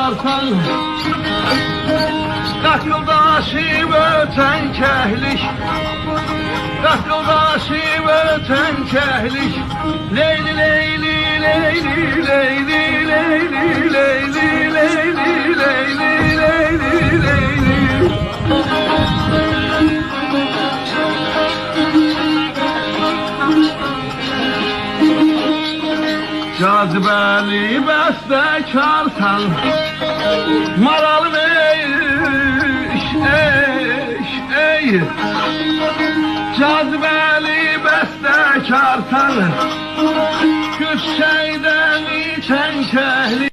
çarsan Kakıldaşıb ötən kəhlik Kakıldaşıb ötən kəhlik Leyli leyli leyli leyli leyli leyli leyli leyli leyli leyli Cazibeli bəstəkarsan Maralı ey Cazibeli bəstəkarsan Küçəkdən içən kəhlik